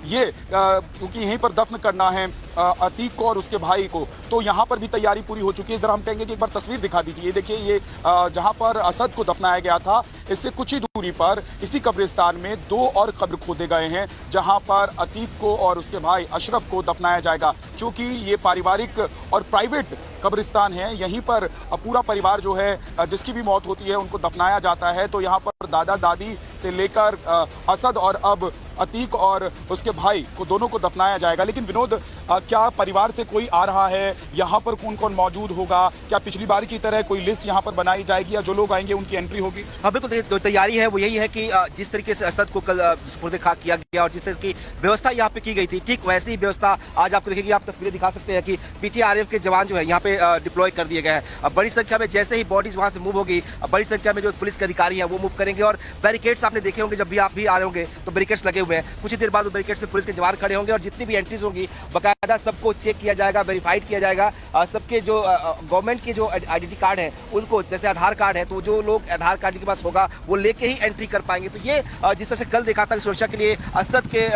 ये क्योंकि यहीं पर दफन करना है अतीक को और उसके भाई को, तो यहाँ पर भी तैयारी पूरी हो चुकी है। जरा हम कहेंगे कि एक बार तस्वीर दिखा दीजिए। देखिए ये जहाँ पर असद को दफनाया गया था, इससे कुछ ही दूरी पर इसी कब्रिस्तान में 2 और कब्र खोदे गए हैं, जहाँ पर अतीक को और उसके भाई अशरफ को दफनाया जाएगा। क्योंकि ये पारिवारिक और प्राइवेट कब्रिस्तान है, यहीं पर पूरा परिवार जो है जिसकी भी मौत होती है उनको दफनाया जाता है। तो यहाँ पर दादा दादी से लेकर असद और अब अतीक और उसके भाई को दोनों को दफनाया जाएगा। लेकिन विनोद, क्या परिवार से कोई आ रहा है यहाँ पर? कौन कौन मौजूद होगा? क्या पिछली बार की तरह कोई लिस्ट यहाँ पर बनाई जाएगी या जो लोग आएंगे उनकी एंट्री होगी? हाँ बिल्कुल, जो तैयारी है वो यही है कि जिस तरीके से असद को कल सुपुर्द खाक किया गया और जिस तरह की व्यवस्था यहाँ पे की गई थी, ठीक वैसी ही व्यवस्था आज आपको देखेगी। आप तस्वीरें दिखा सकते हैं कि पीछे आरएएफ के जवान जो है यहाँ पे डिप्लॉय कर दिए गए हैं। बड़ी संख्या में जैसे ही बॉडीज वहाँ से मूव होगी, बड़ी संख्या में जो पुलिस के अधिकारी हैं वो मूव करेंगे और बैरिकेड्स आपने देखे होंगे, जब भी आप भी आ रहे होंगे तो बैरिकेड्स लगे हुए हैं। कुछ ही देर बाद बैरिकेड्स में पुलिस के जवान खड़े होंगे और जितनी भी एंट्रीज होंगी बाकायदा सबको चेक किया जाएगा, वेरीफाइड किया जाएगा। सबके जो गवर्नमेंट के जो आइडेंटिटी कार्ड है उनको, जैसे आधार कार्ड है, तो जो लोग आधार कार्ड के पास होगा वो लेके ही एंट्री कर पाएंगे। तो ये जिस तरह से कल देखा था सुरक्षा के लिए असद के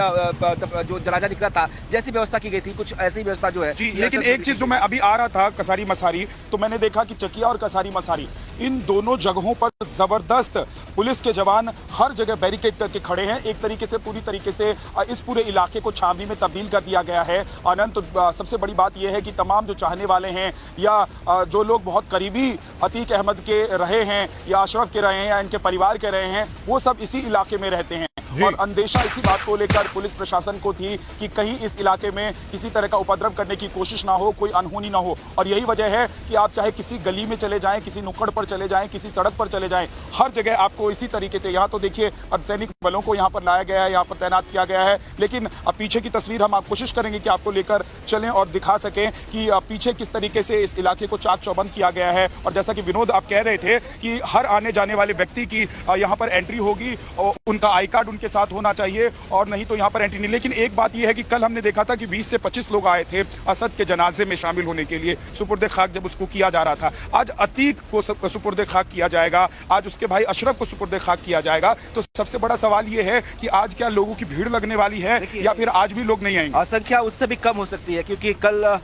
जो जनाजा निकला था, जैसी व्यवस्था की गई थी, कुछ ऐसी व्यवस्था जो है। लेकिन एक चीज जो मैं अभी आ रहा था कसारी मसारी, तो मैंने देखा कि चकिया और कसारी मसारी इन दोनों जगहों पर जबरदस्त पुलिस के जवान हर जगह बैरिकेड करके खड़े हैं। एक तरीके से पूरी तरीके से इस पूरे इलाके को छावनी में तब्दील कर दिया गया है। अनंत, सबसे बड़ी बात यह है कि तमाम जो चाहने वाले हैं या जो लोग बहुत करीबी अतीक अहमद के रहे हैं या अशरफ के रहे हैं या इनके परिवार के रहे हैं, वो सब इसी इलाके में रहते हैं। और अंदेशा इसी बात को लेकर पुलिस प्रशासन को थी कि कहीं इस इलाके में किसी तरह का उपद्रव करने की कोशिश ना हो, कोई अनहोनी ना हो। और यही वजह है कि आप चाहे किसी गली में चले जाएं, किसी नुक्कड़ पर चले जाएं, किसी सड़क पर चले जाएं, हर जगह आपको इसी तरीके से, यहाँ तो देखिए अर्धसैनिक बलों को यहाँ पर लाया गया है, यहाँ पर तैनात किया गया है। लेकिन अब पीछे की तस्वीर हम आप कोशिश करेंगे कि आपको लेकर चलें और दिखा सकें कि पीछे किस तरीके से इस इलाके को चाक चौबंद किया गया है। और जैसा कि विनोद आप कह रहे थे कि हर आने जाने वाले व्यक्ति की यहाँ पर एंट्री होगी और उनका आई कार्ड उनके साथ होना चाहिए और नहीं तो यहाँ पर एंट्री नहीं। लेकिन एक बात यह है कि कल हमने देखा था कि 20 से 25 लोग आए थे असद के जनाजे में शामिल होने के लिए, सुपुर्द खाक जब उसको किया जा रहा था। आज अतीक को सुपुर्द खाक किया जाएगा, आज उसके भाई अशरफ को सुपुर्द खाक किया जाएगा। तो सबसे बड़ा सवाल यह है कि आज क्या लोगों की भीड़ लगने वाली है या फिर आज भी लोग नहीं आएंगे? संख्या उससे भी कम हो सकती है, क्योंकि कल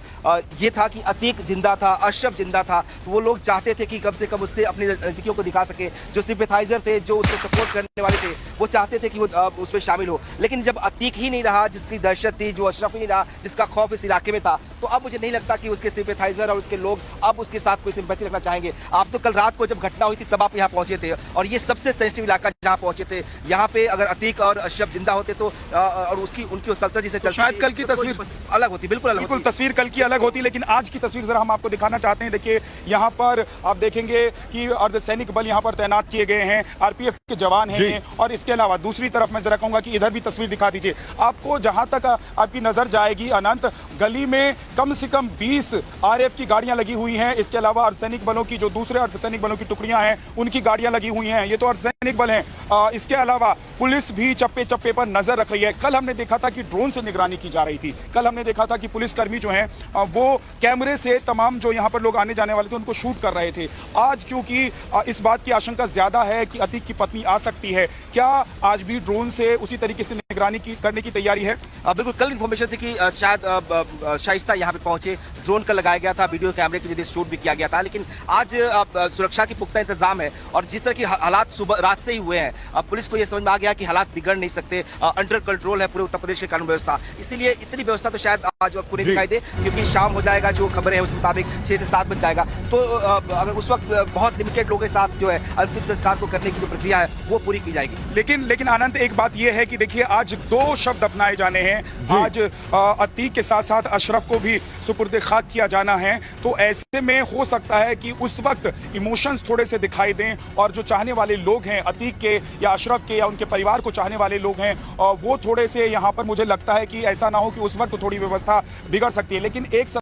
ये था कि अतीक जिंदा था, अशरफ जिंदा था, तो वो लोग चाहते थे कि कम से कम उससे अपनी नजदीकियों को दिखा सके। जो सिंपैथाइजर थे, जो उसको सपोर्ट करने वाले थे, वो चाहते थे कि वो उसमें शामिल हो। लेकिन जब अतीक ही नहीं रहा, जिसकी दहशत थी, जो अशरफ ही नहीं रहा, जिसका खौफ इस इलाके में था, तो अब मुझे नहीं लगता कि उसके सिंपैथाइजर और उसके लोग अब उसके साथ कोई सिंपैथी रखना चाहेंगे। आप तो कल रात को जब घटना हुई थी तब आप यहाँ पहुंचे थे और ये सबसे सेंसिटिव इलाका जहाँ पहुंचे थे, यहाँ पे अगर अतीक और अशरफ जिंदा होते तो और उनकी सल्तनत जिसे चलती, शायद कल की तस्वीर अलग होती, बिल्कुल अलग होती। तस्वीर कल की अलग होती। लेकिन आज की तस्वीर जरा हम आपको दिखाना चाहते हैं। देखिए यहाँ पर आप देखेंगे कि अर्धसैनिक बल यहाँ पर तैनात किए गए हैं, आरपीएफ के जवान हैं। और इसके अलावा दूसरी तरफ मैं जरा कहूंगा कि इधर भी तस्वीर दिखा दीजिए। आपको जहां तक आपकी नजर जाएगी अनंत, गली में कम से कम 20 आरएएफ की गाड़ियां लगी हुई हैं। इसके अलावा अर्धसैनिक बलों की, जो दूसरे अर्धसैनिक बलों की टुकड़ियां हैं, उनकी गाड़ियां लगी हुई हैं। ये तो अर्धसैनिक बल हैं। इसके अलावा पुलिस भी चप्पे चप्पे पर नजर रख रही है। कल हमने देखा था कि ड्रोन से निगरानी की जा रही थी। कल हमने देखा था कि पुलिसकर्मी जो हैं वो कैमरे से तमाम जो यहाँ पर लोग आने जाने वाले थे उनको शूट कर रहे थे। आज क्योंकि इस बात की आशंका ज्यादा है कि अतीक की पत्नी आ सकती है, क्या आज भी ड्रोन से उसी तरीके से निगरानी करने की तैयारी है? बिल्कुल, कल इन्फॉर्मेशन थी कि शायद शाइस्ता यहाँ पे पहुंचे, ड्रोन का लगाया गया था, वीडियो कैमरे के जरिए शूट भी किया गया था। लेकिन आज सुरक्षा की पुख्ता इंतजाम है और जिस तरह की हालात सुबह रात से ही हुए हैं, अब पुलिस को यह समझ में आ गया कि हालात बिगड़ नहीं सकते, अंडर कंट्रोल है पूरे उत्तर प्रदेश की कानून व्यवस्था। इसीलिए इतनी व्यवस्था तो शायद आज आपको नहीं दिखाई दे, क्योंकि शाम हो जाएगा, जो खबरें हैं उस मुताबिक 6 से 7 बज जाएगा। तो अगर उस वक्त बहुत लिमिटेड लोगों के साथ जो है अंतिम संस्कार को करने की जो प्रक्रिया है वो पूरी की जाएगी। लेकिन आनंद, एक बात यह है कि देखिए आज 2 शब्द अपनाए जाने हैं। आज अतीक के साथ साथ अशरफ को भी सुपुर्द खाक किया जाना है। तो ऐसे में हो सकता है कि उस वक्त इमोशंस थोड़े से दिखाई दें और जो चाहने वाले लोग हैं अतीक के या अशरफ के या उनके परिवार को चाहने वाले लोग हैं वो थोड़े से यहाँ पर, मुझे लगता है कि ऐसा ना हो कि उस वक्त थोड़ी व्यवस्था बिगड़ सकती है। लेकिन एक